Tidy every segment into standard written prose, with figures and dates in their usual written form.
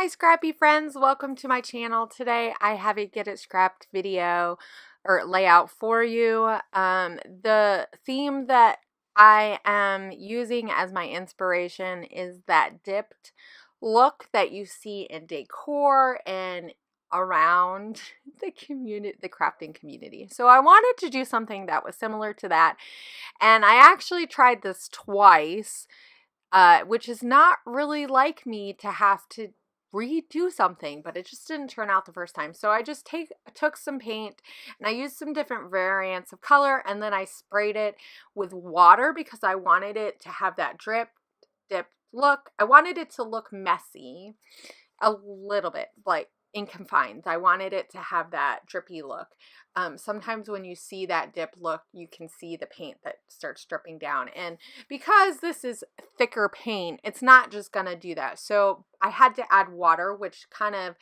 my scrappy friends, welcome to my channel. Today I have a get it scrapped video or layout for you. The theme that I am using as my inspiration is that dipped look that you see in decor and around the community, the crafting community. So I wanted to do something that was similar to that, and I actually tried this twice, which is not really like me to have to redo something, but it just didn't turn out the first time. So I just took some paint and I used some different variants of color, and then I sprayed it with water because I wanted it to have that dip look. I wanted it to look messy a little bit, like in confines. I wanted it to have that drippy look. Sometimes when you see that dip look, you can see the paint that starts dripping down. And because this is thicker paint, it's not just gonna do that. So I had to add water, which kind of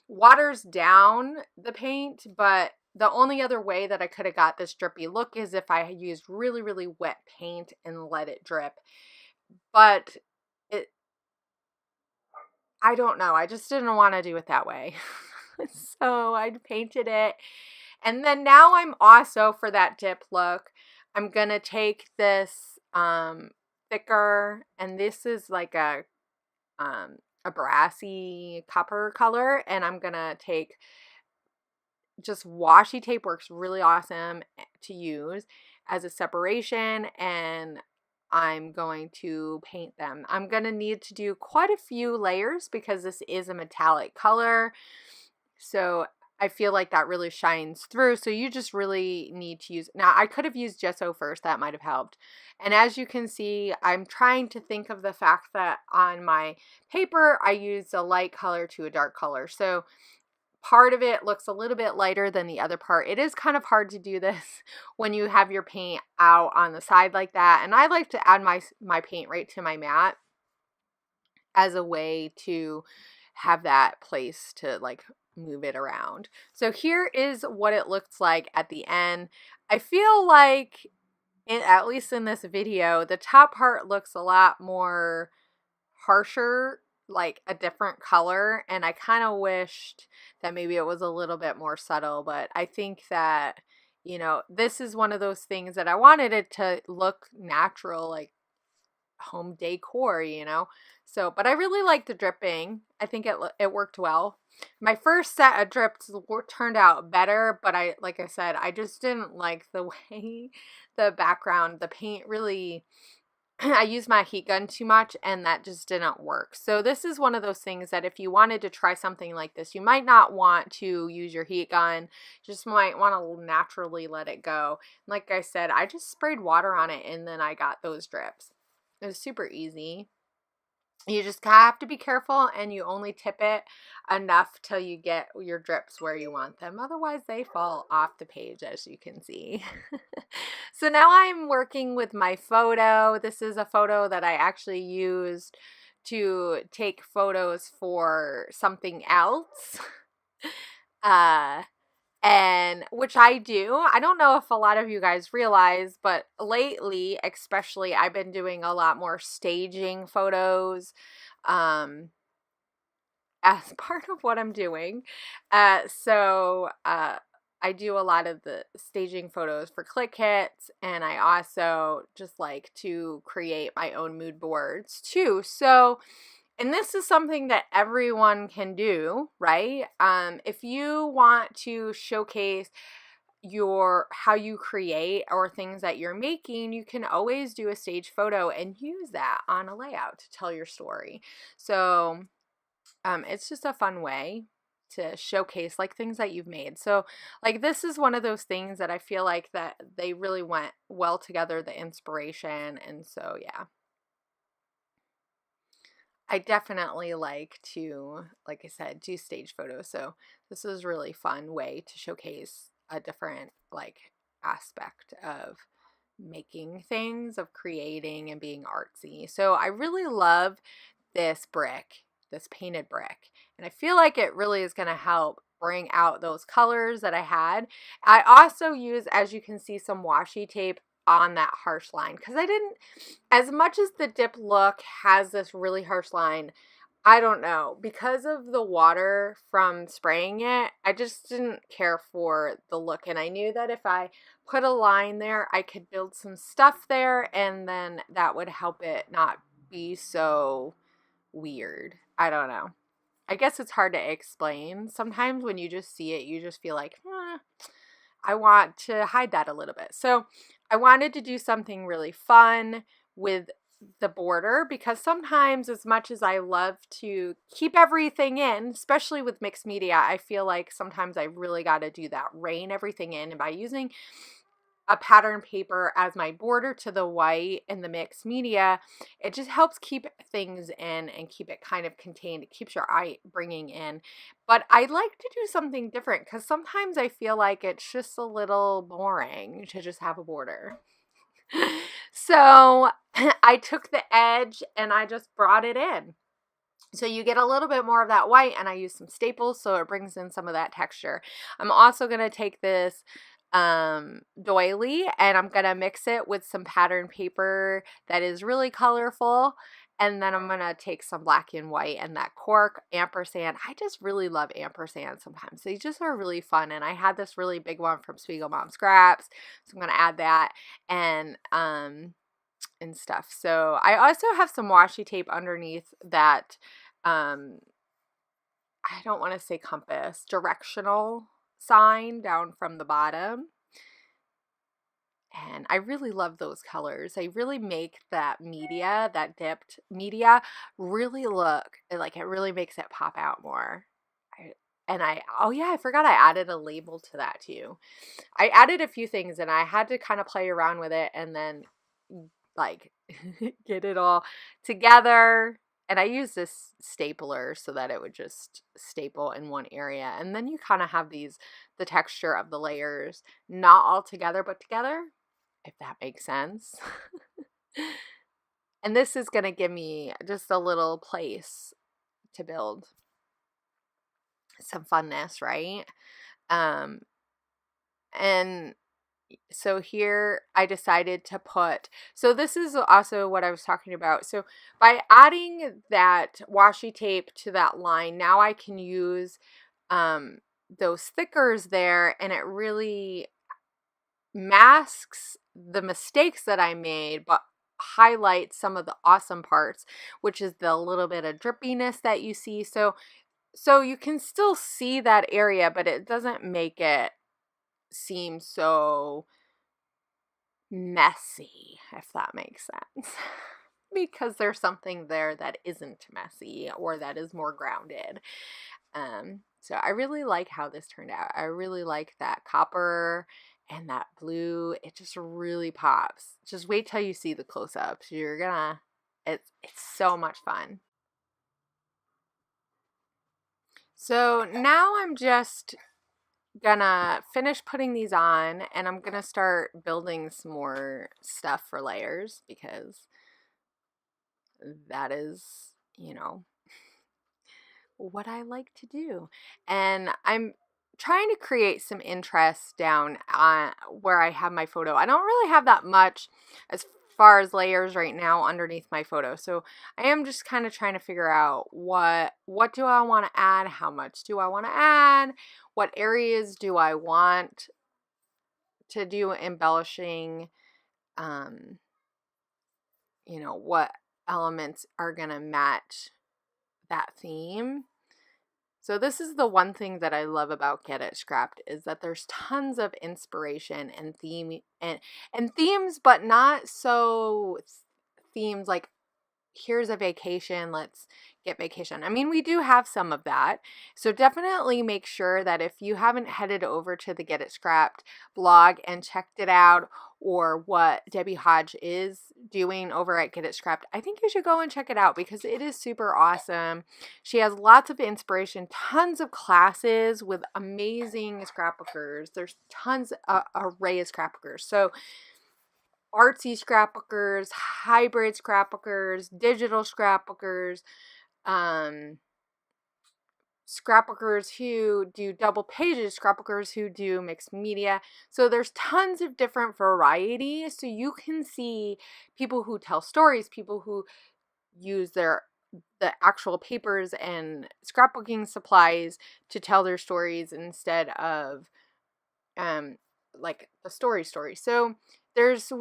waters down the paint, but the only other way that I could have got this drippy look is if I had used really, really wet paint and let it drip. But I don't know. I just didn't want to do it that way. So I painted it. And then now I'm also, for that dip look, I'm going to take this thicker, and this is like a brassy copper color, and I'm going to take just washi tape. Works really awesome to use as a separation, and I'm going to paint them. I'm going to need to do quite a few layers because this is a metallic color. So I feel like that really shines through. So you just really need to use, now I could have used gesso first, that might have helped. And as you can see, I'm trying to think of the fact that on my paper, I used a light color to a dark color. So part of it looks a little bit lighter than the other part. It is kind of hard to do this when you have your paint out on the side like that. And I like to add my paint right to my mat as a way to have that place to like move it around. So here is what it looks like at the end. I feel like, at least in this video, the top part looks a lot more harsher, like a different color, and I kind of wished that maybe it was a little bit more subtle. But I think that, you know, this is one of those things that I wanted it to look natural, like home decor, you know. So, but I really like the dripping. I think it worked well. My first set of drips turned out better, but like I said, I just didn't like the way the background, the paint really, I used my heat gun too much, and that just didn't work. So this is one of those things that if you wanted to try something like this, you might not want to use your heat gun. Just might want to naturally let it go. Like I said, I just sprayed water on it, and then I got those drips. It was super easy. You just have to be careful, and you only tip it enough till you get your drips where you want them. Otherwise, they fall off the page, as you can see. So now I'm working with my photo. This is a photo that I actually used to take photos for something else. And which I do. I don't know if a lot of you guys realize, but lately, especially, I've been doing a lot more staging photos as part of what I'm doing. I do a lot of the staging photos for Click Hits, and I also just like to create my own mood boards too. So, and this is something that everyone can do, right? If you want to showcase how you create or things that you're making, you can always do a stage photo and use that on a layout to tell your story. So it's just a fun way to showcase like things that you've made. So like this is one of those things that I feel like that they really went well together, the inspiration. And so yeah, I definitely like to, like I said, do stage photos. So this is a really fun way to showcase a different like aspect of making things, of creating and being artsy. So I really love this brick, this painted brick, and I feel like it really is going to help bring out those colors that I had. I also use, as you can see, some washi tape on that harsh line because I didn't, as much as the dip look has this really harsh line, I don't know. Because of the water from spraying it, I just didn't care for the look. And I knew that if I put a line there, I could build some stuff there, and then that would help it not be so weird. I don't know. I guess it's hard to explain. Sometimes when you just see it, you just feel like, I want to hide that a little bit. So I wanted to do something really fun with the border, because sometimes, as much as I love to keep everything in, especially with mixed media, I feel like sometimes I really got to do that, rein everything in. And by using a pattern paper as my border to the white and the mixed media, it just helps keep things in and keep it kind of contained. It keeps your eye bringing in. But I like to do something different, because sometimes I feel like it's just a little boring to just have a border. So I took the edge and I just brought it in. So you get a little bit more of that white, and I use some staples so it brings in some of that texture. I'm also going to take this doily, and I'm going to mix it with some pattern paper that is really colorful. And then I'm going to take some black and white and that cork ampersand. I just really love ampersand sometimes. They just are really fun. And I had this really big one from Spiegel Mom Scraps. So I'm going to add that and stuff. So I also have some washi tape underneath that, I don't want to say compass, directional sign down from the bottom. And I really love those colors. They really make that media, that dipped media, really look like, it really makes it pop out more. Oh yeah, I forgot I added a label to that too. I added a few things, and I had to kind of play around with it and then like get it all together. And I used this stapler so that it would just staple in one area. And then you kind of have the texture of the layers, not all together, but together, if that makes sense. And this is going to give me just a little place to build some funness, right? And so here I decided to put, so this is also what I was talking about. So by adding that washi tape to that line, now I can use those thickers there, and it really masks the mistakes that I made, but highlights some of the awesome parts, which is the little bit of drippiness that you see. So you can still see that area, but it doesn't make it seem so messy, if that makes sense. Because there's something there that isn't messy, or that is more grounded. So I really like how this turned out. I really like that copper and that blue. It just really pops. Just wait till you see the close-ups. You're gonna, it's so much fun. So now I'm just gonna finish putting these on, and I'm gonna start building some more stuff for layers, because that is, what I like to do. And I'm trying to create some interest down where I have my photo. I don't really have that much as far as layers right now underneath my photo. So I am just kind of trying to figure out what do I want to add? How much do I want to add? What areas do I want to do embellishing? What elements are going to match that theme. So this is the one thing that I love about Get It Scrapped, is that there's tons of inspiration and theme and themes, but not so themes like, here's a vacation, let's get vacation. I mean, we do have some of that. So definitely make sure that if you haven't headed over to the Get It Scrapped blog and checked it out, or what Debbie Hodge is doing over at Get It Scrapped, I think you should go and check it out, because it is super awesome. She has lots of inspiration, tons of classes with amazing scrapbookers. There's tons array of scrapbookers. So artsy scrapbookers, hybrid scrapbookers, digital scrapbookers, scrapbookers who do double pages, scrapbookers who do mixed media. So there's tons of different varieties. So you can see people who tell stories, people who use their the actual papers and scrapbooking supplies to tell their stories instead of like the story. So there's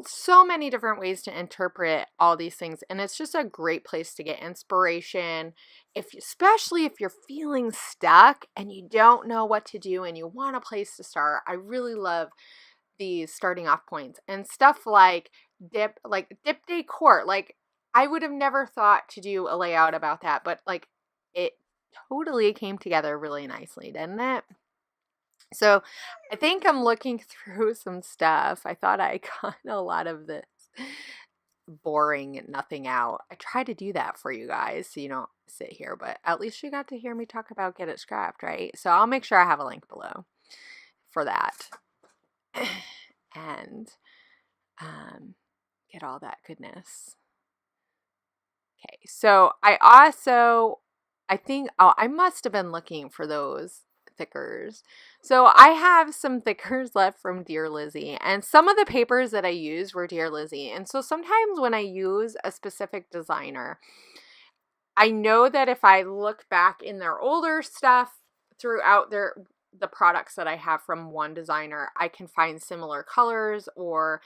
so many different ways to interpret all these things, and it's just a great place to get inspiration, especially if you're feeling stuck and you don't know what to do and you want a place to start. I really love these starting off points and stuff like dip decor. Like, I would have never thought to do a layout about that, but like it totally came together really nicely, didn't it? So I think I'm looking through some stuff. I thought I got a lot of this boring nothing out. I try to do that for you guys so you don't sit here, but at least you got to hear me talk about Get It Scrapped, right? So I'll make sure I have a link below for that. And get all that goodness. Okay, so I think, I must have been looking for those thickers. So I have some thickers left from Dear Lizzy, and some of the papers that I used were Dear Lizzy. And so sometimes when I use a specific designer, I know that if I look back in their older stuff throughout the products that I have from one designer, I can find similar colors or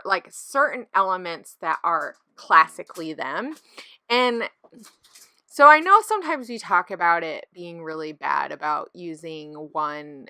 like certain elements that are classically them. And so I know sometimes we talk about it being really bad about using one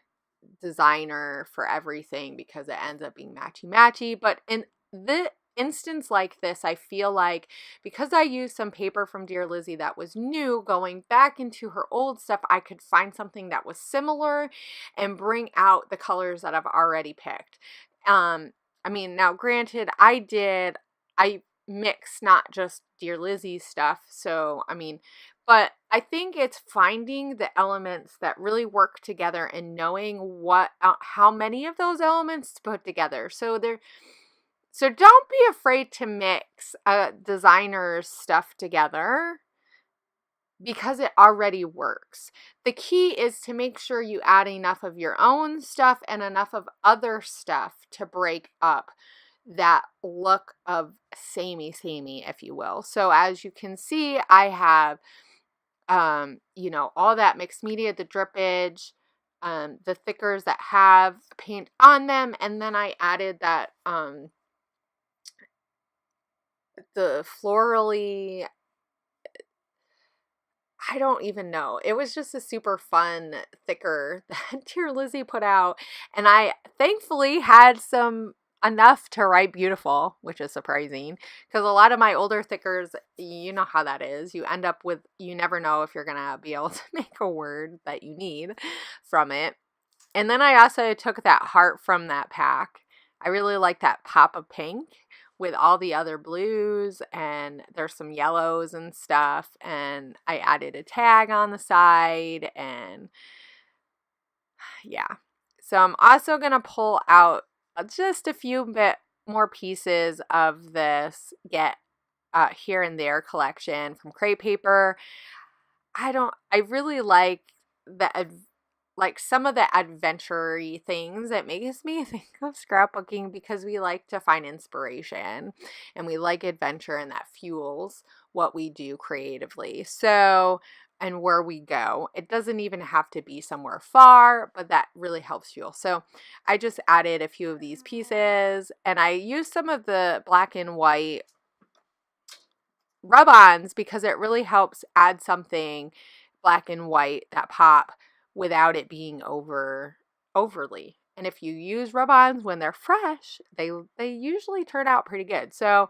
designer for everything because it ends up being matchy-matchy. But in the instance like this, I feel like because I used some paper from Dear Lizzy that was new, going back into her old stuff, I could find something that was similar and bring out the colors that I've already picked. I mean, now granted, I mix not just Dear Lizzy stuff, so I mean, but I think it's finding the elements that really work together and knowing how many of those elements to put together. So don't be afraid to mix a designer's stuff together because it already works. The key is to make sure you add enough of your own stuff and enough of other stuff to break up that look of samey, if you will. So as you can see, I have, all that mixed media, the drippage, the thickers that have paint on them, and then I added that, the florally, I don't even know. It was just a super fun thicker that Dear Lizzy put out. And I thankfully had enough to write beautiful, which is surprising because a lot of my older thickers, you know how that is. You end up with, you never know if you're going to be able to make a word that you need from it. And then I also took that heart from that pack. I really like that pop of pink with all the other blues, and there's some yellows and stuff, and I added a tag on the side, and yeah. So I'm also going to pull out just a few bit more pieces of this here and there collection from Crepe Paper. I really like some of the adventure-y things. It makes me think of scrapbooking because we like to find inspiration and we like adventure, and that fuels what we do creatively. So, and where we go. It doesn't even have to be somewhere far, but that really helps fuel. So I just added a few of these pieces, and I used some of the black and white rub-ons because it really helps add something black and white that pop without it being overly. And if you use rub-ons when they're fresh, they usually turn out pretty good. So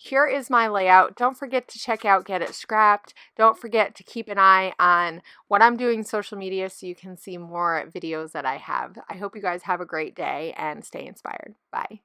here is my layout. Don't forget to check out Get It Scrapped. Don't forget to keep an eye on what I'm doing social media so you can see more videos that I have. I hope you guys have a great day and stay inspired. Bye.